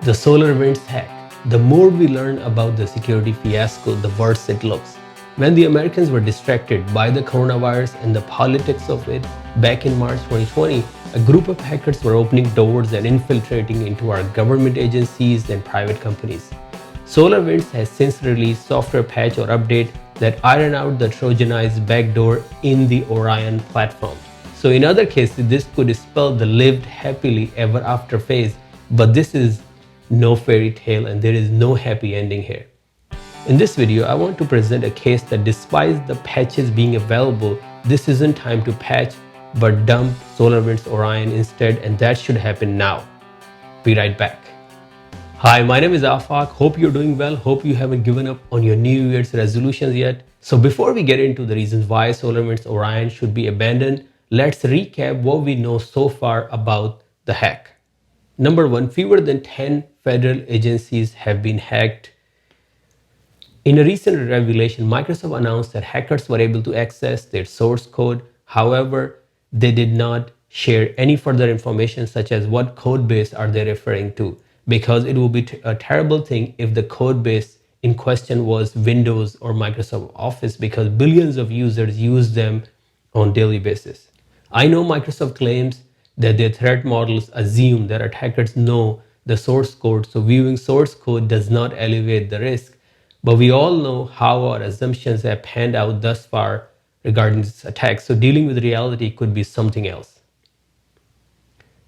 The SolarWinds hack. The more we learn about the security fiasco, the worse it looks. When the Americans were distracted by the coronavirus and the politics of it back in March 2020, a group of hackers were opening doors and infiltrating into our government agencies and private companies. SolarWinds has since released software patch or update that iron out the Trojanized backdoor in the Orion platform. So in other cases, this could spell the lived happily ever after phase, but this is no fairy tale and there is no happy ending here. In this video, I want to present a case that despite the patches being available, this isn't time to patch but dump SolarWinds Orion instead, and that should happen now. Be right back. Hi, my name is Afaq. Hope you're doing well. Hope you haven't given up on your New Year's resolutions yet. So before we get into the reasons why SolarWinds Orion should be abandoned, let's recap what we know so far about the hack. Number one, fewer than 10 federal agencies have been hacked. In a recent revelation, Microsoft announced that hackers were able to access their source code. However, they did not share any further information such as what code base are they referring to, because it would be a terrible thing if the code base in question was Windows or Microsoft Office, because billions of users use them on a daily basis. I know Microsoft claims that their threat models assume that attackers know the source code, so viewing source code does not alleviate the risk. But we all know how our assumptions have panned out thus far regarding this attack, so dealing with reality could be something else.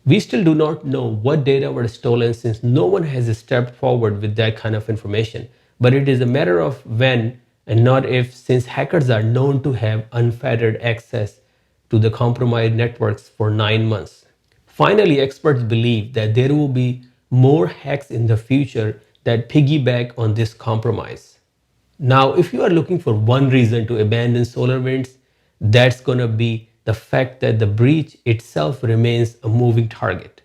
We still do not know what data were stolen since no one has stepped forward with that kind of information. But it is a matter of when and not if, since hackers are known to have unfettered access to the compromised networks for 9 months. Finally, experts believe that there will be more hacks in the future that piggyback on this compromise. Now, if you are looking for one reason to abandon SolarWinds, that's going to be the fact that the breach itself remains a moving target.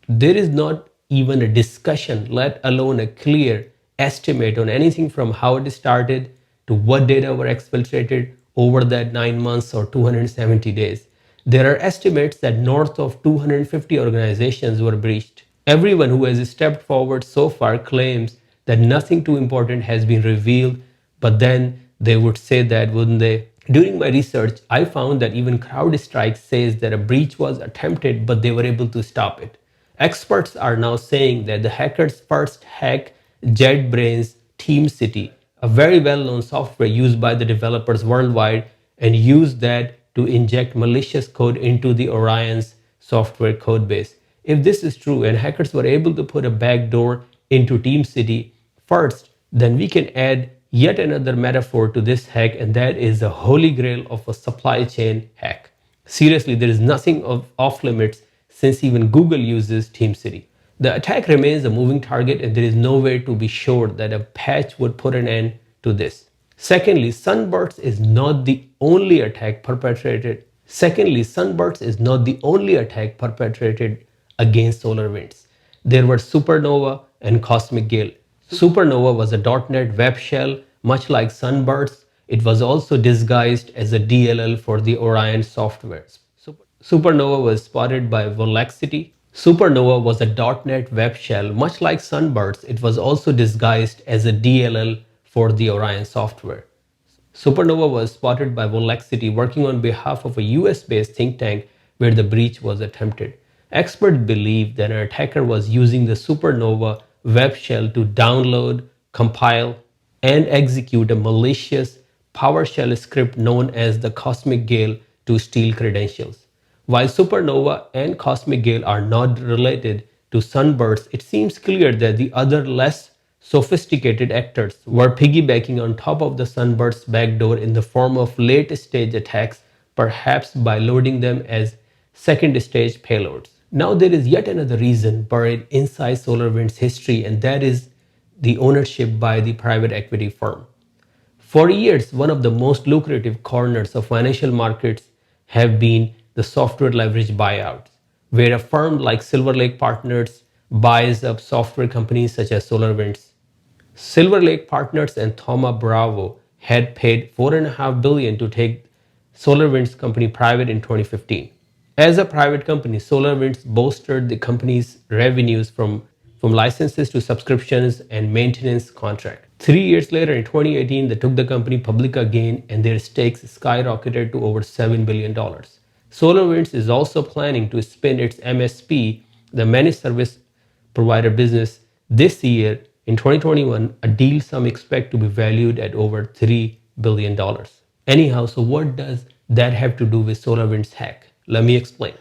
There is not even a discussion, let alone a clear estimate on anything from how it started to what data were exfiltrated over that 9 months or 270 days. There are estimates that north of 250 organizations were breached. Everyone who has stepped forward so far claims that nothing too important has been revealed, but then they would say that, wouldn't they? During my research, I found that even CrowdStrike says that a breach was attempted, but they were able to stop it. Experts are now saying that the hackers first hacked JetBrains TeamCity, a very well-known software used by the developers worldwide, and used that to inject malicious code into the Orion's software codebase. If this is true and hackers were able to put a backdoor into TeamCity first, then we can add yet another metaphor to this hack, and that is the holy grail of a supply chain hack. Seriously, there is nothing off limits since even Google uses TeamCity. The attack remains a moving target, and there is no way to be sure that a patch would put an end to this. Secondly, Sunburst is not the only attack perpetrated against SolarWinds. There were Supernova and Cosmic Gale. Supernova was a .NET web shell, much like Sunburst. It was also disguised as a DLL for the Orion software. Supernova was spotted by Volexity. Supernova was a .NET web shell, much like Sunburst. It was also disguised as a DLL for the Orion software. Supernova was spotted by Volexity, working on behalf of a US-based think tank where the breach was attempted. Experts believe that an attacker was using the Supernova web shell to download, compile, and execute a malicious PowerShell script known as the Cosmic Gale to steal credentials. While Supernova and Cosmic Gale are not related to Sunburst, it seems clear that the other less sophisticated actors were piggybacking on top of the Sunburst backdoor in the form of late-stage attacks, perhaps by loading them as second-stage payloads. Now there is yet another reason buried inside SolarWinds history, and that is the ownership by the private equity firm. For years, one of the most lucrative corners of financial markets have been the software leverage buyouts, where a firm like Silver Lake Partners buys up software companies such as SolarWinds. Silver Lake Partners and Thoma Bravo had paid $4.5 billion to take SolarWinds company private in 2015. As a private company, SolarWinds bolstered the company's revenues from from licenses to subscriptions and maintenance contract. 3 years later, in 2018, they took the company public again and their stakes skyrocketed to over $7 billion. SolarWinds is also planning to spin its MSP, the managed service provider business, this year in 2021, a deal some expect to be valued at over $3 billion. Anyhow, so what does that have to do with SolarWinds hack? Let me explain.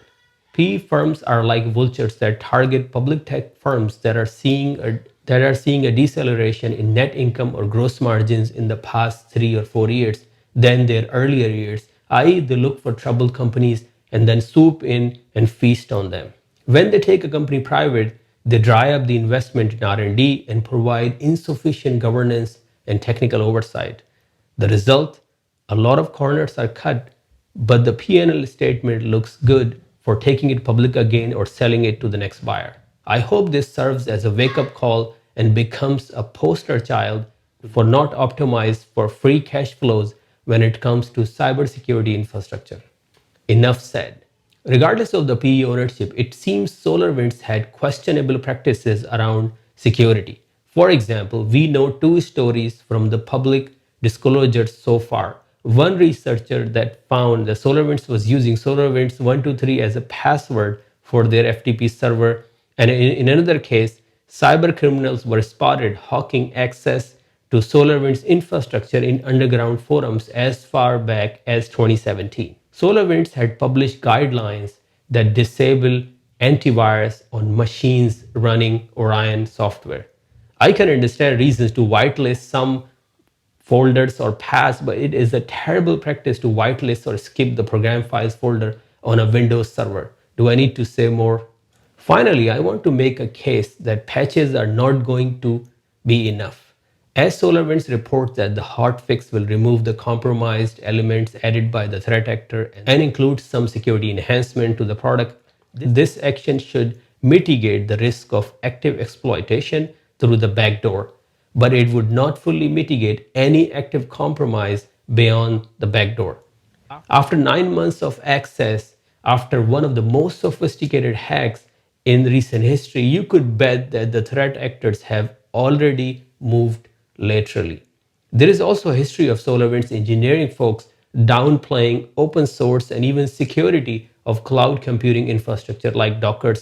PE firms are like vultures that target public tech firms that are seeing a deceleration in net income or gross margins in the past 3 or 4 years than their earlier years, i.e. they look for troubled companies and then swoop in and feast on them. When they take a company private, they dry up the investment in R&D and provide insufficient governance and technical oversight. The result? A lot of corners are cut, but the P&L statement looks good for taking it public again or selling it to the next buyer. I hope this serves as a wake-up call and becomes a poster child for not optimized for free cash flows when it comes to cybersecurity infrastructure. Enough said. Regardless of the PE ownership, it seems SolarWinds had questionable practices around security. For example, we know 2 stories from the public disclosures so far. One researcher that found that SolarWinds was using SolarWinds 123 as a password for their FTP server, and in another case, cyber criminals were spotted hawking access to SolarWinds infrastructure in underground forums as far back as 2017. SolarWinds had published guidelines that disable antivirus on machines running Orion software. I can understand reasons to whitelist some folders or paths, but it is a terrible practice to whitelist or skip the program files folder on a Windows server. Do I need to say more? Finally, I want to make a case that patches are not going to be enough. As SolarWinds reports that the hotfix will remove the compromised elements added by the threat actor and include some security enhancement to the product, this action should mitigate the risk of active exploitation through the backdoor, but it would not fully mitigate any active compromise beyond the backdoor. After 9 months of access, after one of the most sophisticated hacks in recent history, you could bet that the threat actors have already moved laterally. There is also a history of SolarWinds engineering folks downplaying open source and even security of cloud computing infrastructure like Docker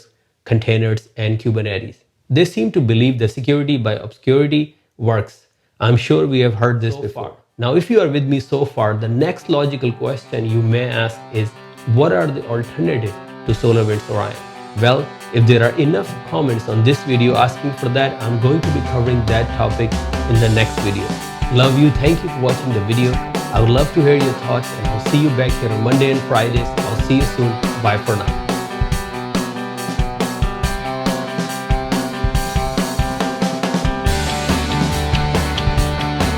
containers and Kubernetes. They seem to believe that security by obscurity works. I'm sure we have heard this before. Now, if you are with me so far, the next logical question you may ask is, what are the alternatives to SolarWinds Orion? Well, if there are enough comments on this video asking for that, I'm going to be covering that topic in the next video. Love you. Thank you for watching the video. I would love to hear your thoughts, and I'll see you back here on Monday and Fridays. I'll see you soon. Bye for now.